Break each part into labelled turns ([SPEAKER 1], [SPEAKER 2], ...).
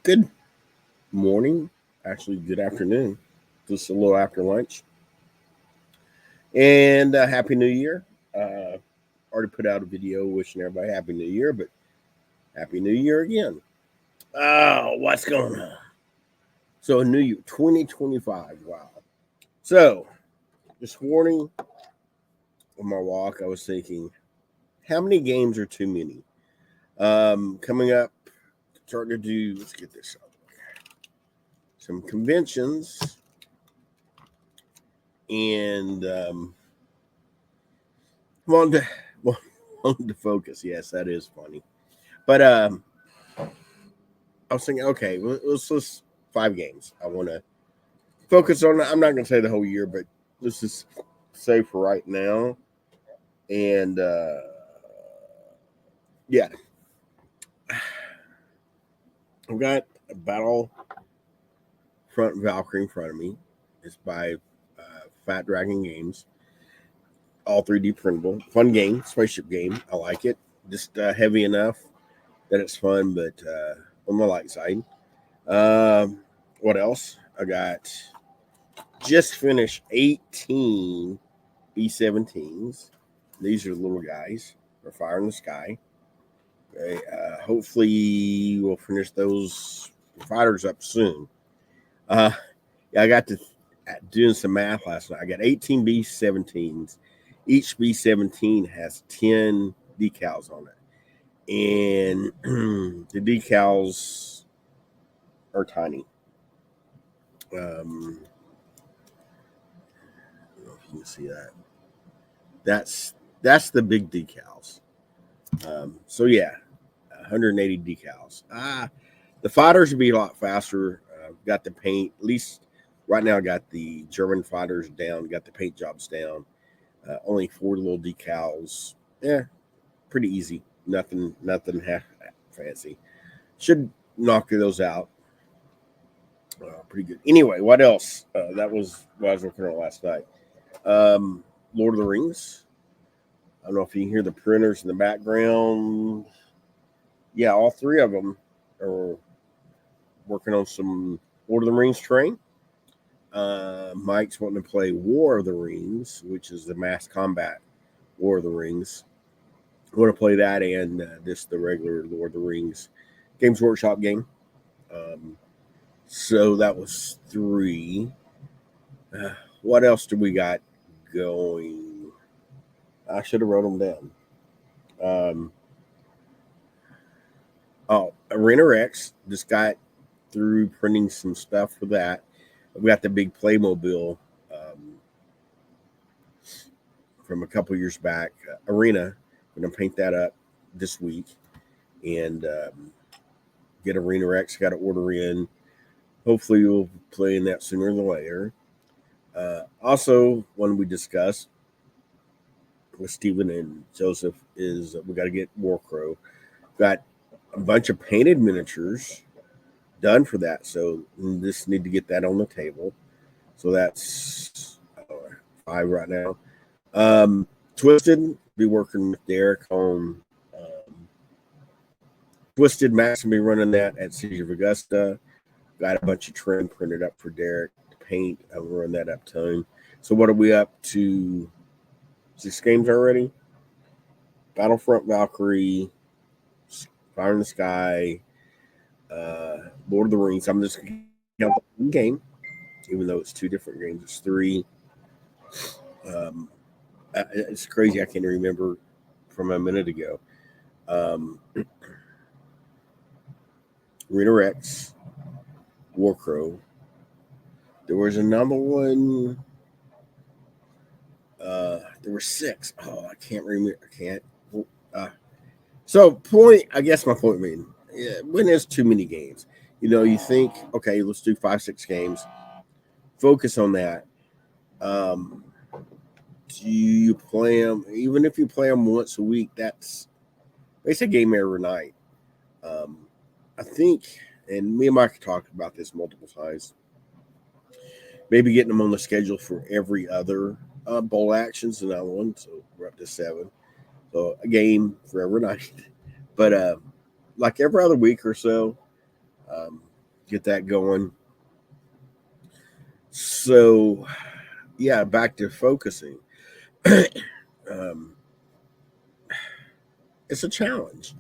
[SPEAKER 1] Good morning, actually, good afternoon. Just a little after lunch. And Happy New Year. Uh, Already put out a video wishing everybody Happy New Year, but Happy New Year again. Oh, what's going on? So, New Year 2025. Wow. So, this morning on my walk, I was thinking, how many games are too many? Coming up, starting to do, let's get this up. Some conventions and want to, want to focus. Yes, that is funny. But I was thinking, okay, let's 5 games. I want to focus on. I'm not going to say the whole year, but let's just say for right now. And yeah, I've got a Battle Front Valkyrie in front of me. It's by Fat Dragon Games. All 3D printable. Fun game, spaceship game. I like it. Just heavy enough that it's fun, but on the light side. What else? I got just finished 18 B-17s. These are little guys. They're fire in the sky. Okay, hopefully we'll finish those fighters up soon. Uh, yeah, I got to doing some math last night. I got 18 B-17s. Each B-17 has 10 decals on it, and the decals are tiny. I don't know if you can see that. That's the big decals. So yeah, 180 decals. The fighters would be a lot faster. Got the paint. At least right now, I got the German fighters down. Got the paint jobs down. Only 4 little decals. Yeah, pretty easy. Nothing half fancy. Should knock those out. Pretty good. Anyway, what else? That was what I was working on last night. Lord of the Rings. I don't know if you can hear the printers in the background. Yeah, all 3 of them are working on some Lord of the Rings train. Mike's wanting to play War of the Rings, which is the mass combat War of the Rings. I want to play that and this the regular Lord of the Rings Games Workshop game. Um, so that was 3. What else do we got going? I should have wrote them down. Um, Arena Rex just got through printing some stuff for that. We got the big Playmobil from a couple years back. Arena, I'm gonna paint that up this week and get Arena Rex. Got to order in. Hopefully, we'll be playing that sooner than later. Also, one we discussed with Stephen and Joseph is we got to get Warcrow. Got a bunch of painted miniatures done for that, so we just need to get that on the table. So that's 5 right now. Twisted, be working with Derek on Twisted. Max will be running that at Siege of Augusta. Got a bunch of trim printed up for Derek to paint. I'll run that up to him. So what are we up to? 6 games already? Battlefront Valkyrie, Fire in the Sky, Lord of the Rings. I'm just going to count one game, even though it's 2 different games. It's 3. Um, it's crazy. I can't remember from a minute ago. Rita Rex, Warcrow. There was another one. There were 6. Oh, I can't remember. I can't. Uh, so point. I guess my point being, when there's too many games, you think, okay, let's do 5, 6 games. Focus on that. Um, do you play them? Even if you play them once a week, that's basically a game every night. Um, I think, and me and Mike talked about this multiple times. Maybe getting them on the schedule for every other bowl actions, another one. So we're up to 7. So a game for every night. But like every other week or so, get that going. So, yeah, back to focusing. um, it's a challenge.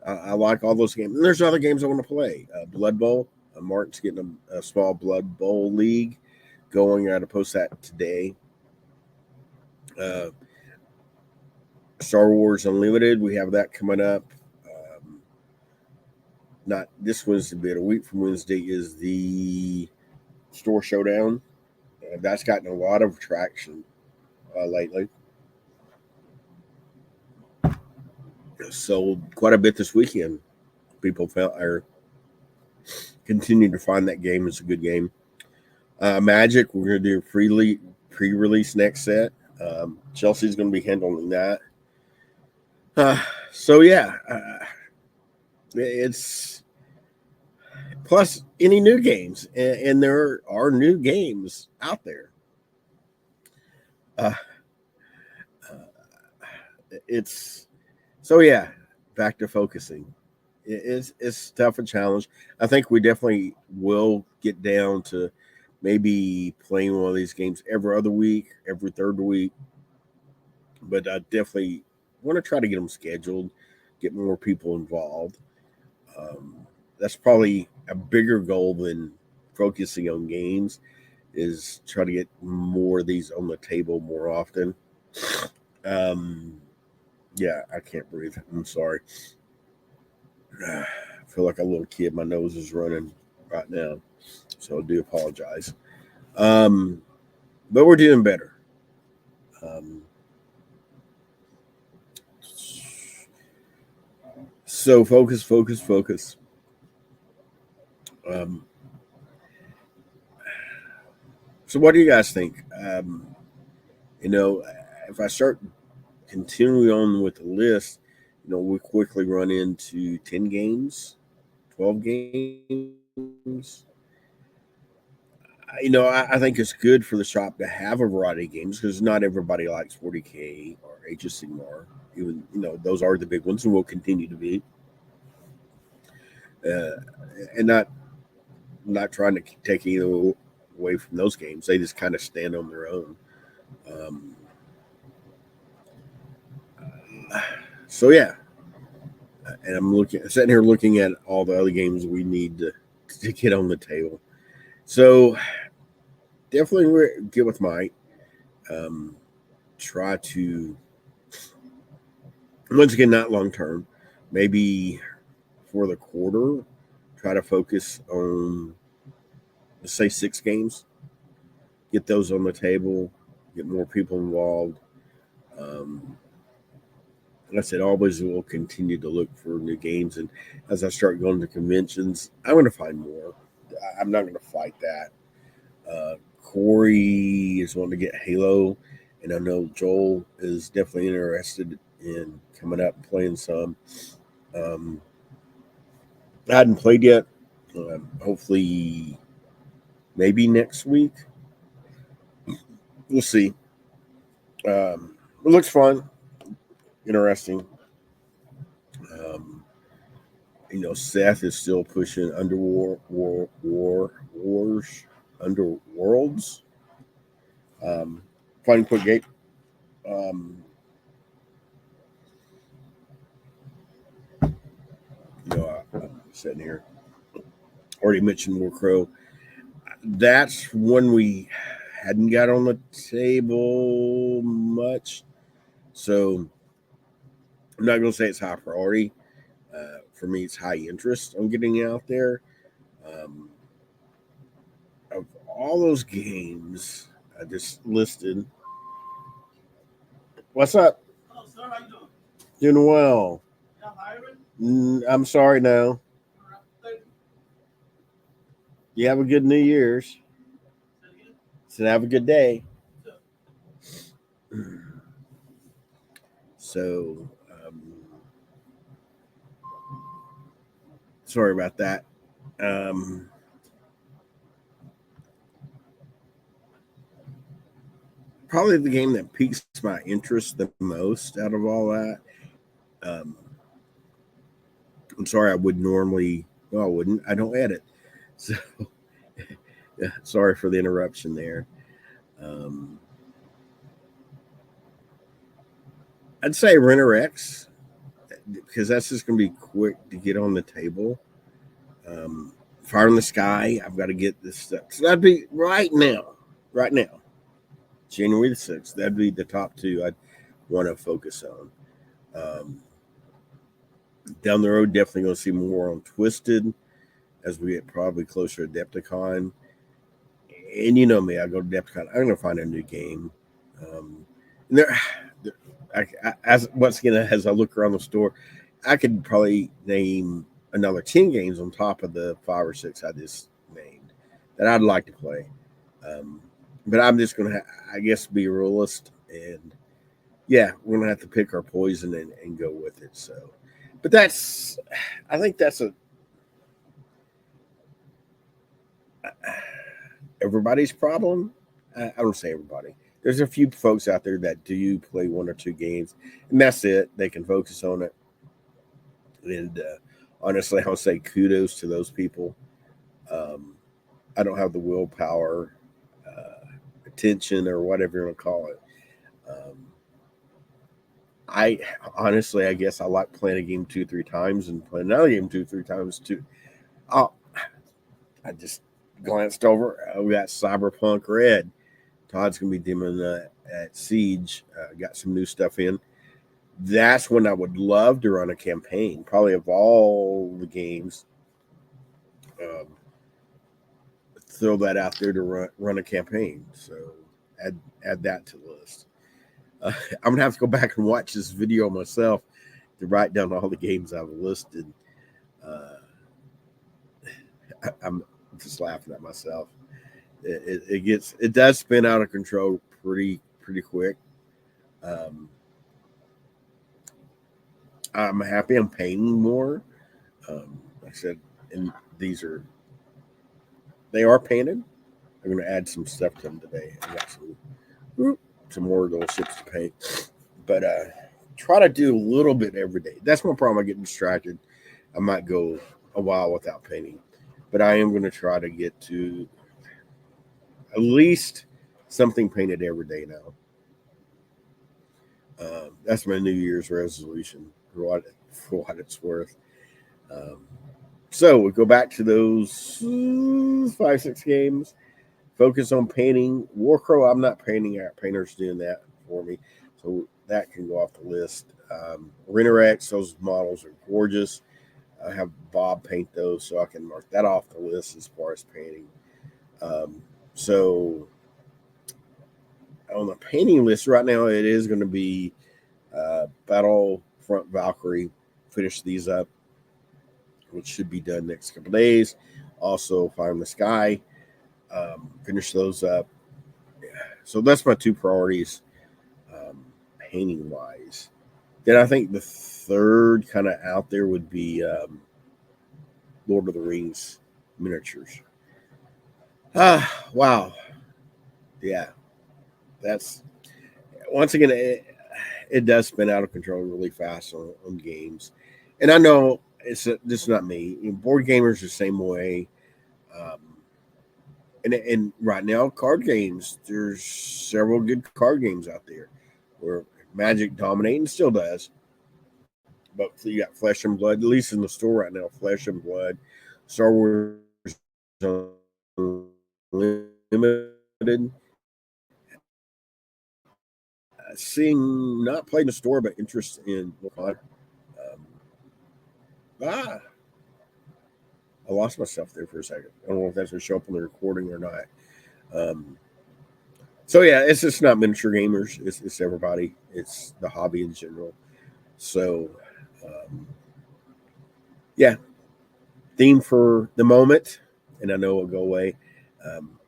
[SPEAKER 1] I like all those games. And there's other games I want to play. Blood Bowl. Martin's getting a small Blood Bowl league going. I got to post that today. Uh, Star Wars Unlimited. We have that coming up. Not this Wednesday, but a week from Wednesday is the Store Showdown. That's gotten a lot of traction lately. Sold quite a bit this weekend. People felt or continue to find that game is a good game. Magic, we're going to do pre-release next set. Chelsea's going to be handling that. So yeah, it's plus any new games, and there are new games out there. Uh, it's so yeah. Back to focusing. It's tough and challenge. I think we definitely will get down to maybe playing one of these games every other week, every third week. But I definitely want to try to get them scheduled, get more people involved. That's probably a bigger goal than focusing on games. Is try to get more of these on the table more often. Um, yeah, I can't breathe. I'm sorry. I feel like a little kid. My nose is running right now, so I do apologize. Um, but we're doing better. Um, so focus, focus, focus. Um, so what do you guys think? You know, if I start continuing on with the list, we quickly run into 10 games, 12 games. I think it's good for the shop to have a variety of games because not everybody likes 40K or Age of Sigmar. Even those are the big ones and will continue to be. Uh, and not trying to take either away from those games. They just kind of stand on their own. Um, so yeah, and I'm sitting here looking at all the other games we need to get on the table. So definitely get with Mike. Um, Try to once again not long term, maybe for the quarter. Try to focus on let's say 6 games. Get those on the table. Get more people involved. Um, like I said, always will continue to look for new games, and as I start going to conventions, I'm going to find more. I'm not going to fight that. Corey is wanting to get Halo, and I know Joel is definitely interested in coming up and playing some. Um, I hadn't played yet. Hopefully, maybe next week. We'll see. It looks fun, interesting. Um, Seth is still pushing underworlds. Finding quick gate. Um, I'm sitting here. Already mentioned War Crow. That's one we hadn't got on the table much. So I'm not going to say it's high priority. For me, it's high interest on getting out there. Um, of all those games I just listed, what's up? Oh, sir, how you doing? Doing well. I'm sorry now. You have a good New Year's. So have a good day. So, sorry about that. Um, Probably the game that piques my interest the most out of all that. Um, I'm sorry, I would normally. No, I wouldn't. I don't edit. So, yeah, sorry for the interruption there. Um, I'd say Renter X because that's just going to be quick to get on the table. Um, Fire in the Sky, I've got to get this stuff. So that'd be right now, January the 6th. That'd be the top two I'd want to focus on. Um, Down the road, definitely going to see more on Twisted as we get probably closer to Adepticon. And you know me, I go to Adepticon. I'm going to find a new game. And as once again, as I look around the store, I could probably name another 10 games on top of the 5 or 6 I just named that I'd like to play. Um, but I'm just going to, I guess, be a realist. And yeah, we're going to have to pick our poison and go with it. So, but I think that's everybody's problem. I don't say everybody. There's a few folks out there that do play 1 or 2 games, and that's it. They can focus on it. And honestly, I'll say kudos to those people. Um, I don't have the willpower, attention, or whatever you want to call it. Um, I honestly, I guess I like playing a game 2, 3 times and playing another game 2, 3 times too. Oh, I just glanced over. We got Cyberpunk Red. Todd's gonna be demoing at Siege. Got some new stuff in. That's when I would love to run a campaign. Probably of all the games, um, throw that out there to run a campaign. So add that to the list. I'm gonna have to go back and watch this video myself to write down all the games I've listed. Uh, I'm just laughing at myself. It does spin out of control pretty quick. Um, I'm happy I'm paying more. Like I said, and they are painted. I'm going to add some stuff to them today. I got some more of those ships to paint, but try to do a little bit every day. That's my problem. I get distracted. I might go a while without painting, but I am going to try to get to at least something painted every day now. That's my New Year's resolution for what it's worth. Um, so we go back to those 5, 6 games. Focus on painting. Warcrow, I'm not painting. Our painters doing that for me, so that can go off the list. Renorex, those models are gorgeous. I have Bob paint those, so I can mark that off the list as far as painting. So on the painting list right now, it is going to be Battlefront Valkyrie. Finish these up, which should be done next couple days. Also, Fire in the Sky. Finish those up. So that's my 2 priorities, painting wise. Then I think the third kind of out there would be Lord of the Rings miniatures. Wow. Yeah, that's once again, it does spin out of control really fast on games. And I know this is not me. Board gamers are the same way. Um, and right now, card games, there's several good card games out there where Magic dominating still does. But you got Flesh and Blood, at least in the store right now, Flesh and Blood, Star Wars Unlimited. Seeing not played in the store, but interest in ah, I lost myself there for a second. I don't know if that's going to show up on the recording or not. Um, so yeah, it's just not miniature gamers. It's everybody. It's the hobby in general. So yeah, theme for the moment, and I know it'll go away. Um,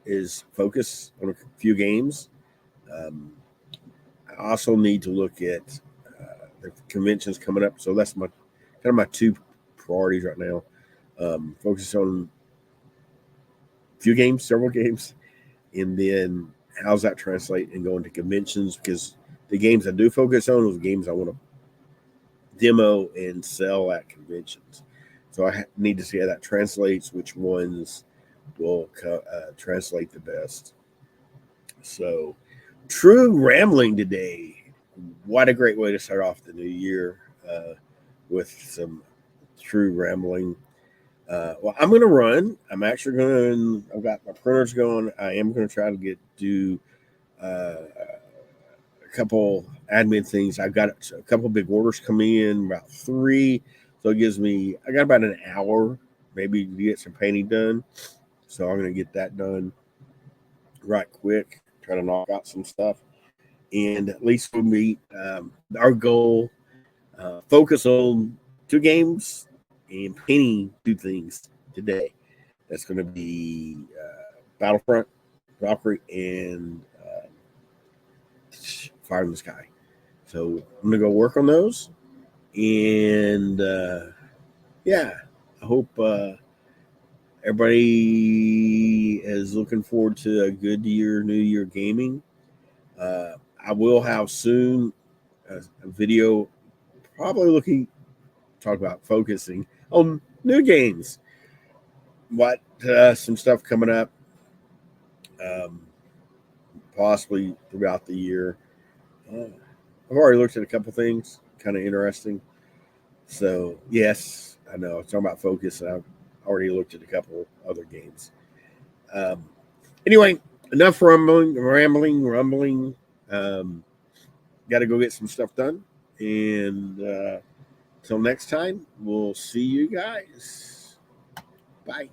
[SPEAKER 1] is focus on a few games. Um, I also need to look at the conventions coming up. So that's my 2 priorities right now. Focus on a few games, several games, and then how's that translate and go into conventions? Because the games I do focus on are the games I want to demo and sell at conventions. So I need to see how that translates, which ones will translate the best. So, true rambling today. What a great way to start off the new year with some true rambling. Well, I'm going to run. I'm actually going. I've got my printers going. I am going to try to do a couple admin things. I've got a couple big orders coming in, about 3. So it gives me. I got about an hour, maybe, to get some painting done. So I'm going to get that done right quick. Try to knock out some stuff, and at least we'll meet our goal. Focus on 2 games and painting 2 things today. That's going to be Battlefront, Valkyrie, and Fire in the Sky. So I'm going to go work on those. And yeah, I hope everybody is looking forward to a good year, New Year gaming. I will have soon a video, probably talk about focusing on new games. What some stuff coming up, um, possibly throughout the year. I've already looked at a couple things, kind of interesting. So yes, I know. Talking about focus, I've already looked at a couple other games. Um, anyway, enough rumbling. Got to go get some stuff done, and until next time, we'll see you guys. Bye.